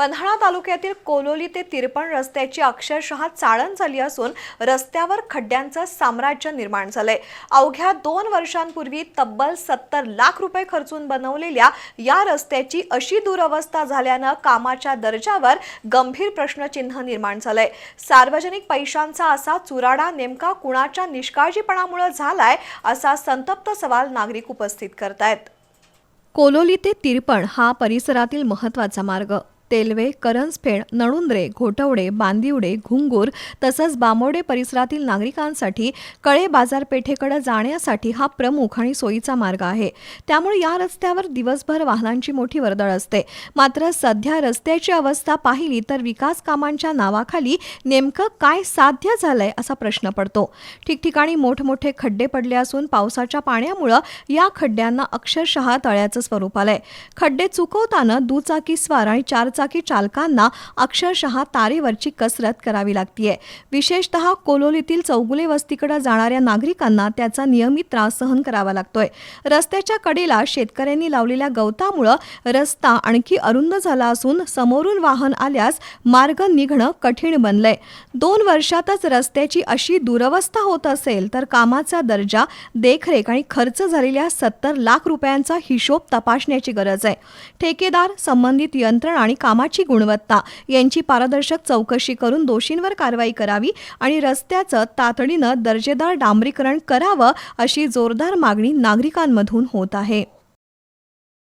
पन्हाळा तालुक्यातील कोलोली ते तिरपण रस्त्याची अक्षरशः चाळण झाली असून रस्त्यावर खड्ड्यांचं साम्राज्य निर्माण झालंय। अवघ्या 2 वर्षांपूर्वी तब्बल 70 लाख रुपये खर्चून बनवलेल्या या रस्त्याची अशी दुरवस्था झाल्यानं कामाच्या दर्जावर गंभीर प्रश्नचिन्ह निर्माण झालंय। सार्वजनिक पैशांचा असा चुराडा नेमका कुणाच्या निष्काळजीपणामुळे झालाय असा संतप्त सवाल नागरिक उपस्थित करतायत। कोलोली ते तिरपण हा परिसरातील महत्त्वाचा मार्ग तेलवे, करंजफेड, नळुंद्रे, घोटवडे, बांदिवडे, घुंगूर तसंच बामोडे परिसरातील नागरिकांसाठी कळे बाजारपेठेकडे जाण्यासाठी हा प्रमुख आणि सोयीचा मार्ग आहे। त्यामुळे या रस्त्यावर दिवसभर वाहनांची मोठी वर्दळ असते। मात्र सध्या रस्त्याची अवस्था पाहिली तर विकास कामांच्या नावाखाली नेमकं काय साध्य झालंय असा प्रश्न पडतो। ठिकठिकाणी मोठमोठे खड्डे पडले असून पावसाच्या पाण्यामुळे या खड्ड्यांना अक्षरशः तळ्याचं स्वरूप आलंय। खड्डे चुकवताना दुचाकीस्वार आणि चारचाकी चालकांना अक्षरशः तारेवरची कसरत करावी लागतीये। विशेषतः कोलोलीतील चौगुले वस्तीकडे जाणाऱ्या नागरिकांना त्याचा नियमित त्रास सहन करावा लागतोय। रस्त्याच्या कडेला शेतकऱ्यांनी लावलेल्या गवतामुळे रस्ता आणखी अरुंद झाला असून समोरून वाहन आल्यास मार्ग निघणं कठीण बनलंय। 2 वर्षातच रस्त्याची अशी दुरवस्था होत असेल तर कामाचा दर्जा, देखरेख आणि खर्च झालेल्या 70 लाख रुपयांचा हिशोब तपासण्याची गरज आहे। ठेकेदार, संबंधित यंत्रणा आणि कामाची गुणवत्ता यांची पारदर्शक चौकशी करून दोषींवर कारवाई करावी आणि रस्त्याचं तातडीनं दर्जेदार डांबरीकरण करावं अशी जोरदार मागणी नागरिकांमधून होत आहे।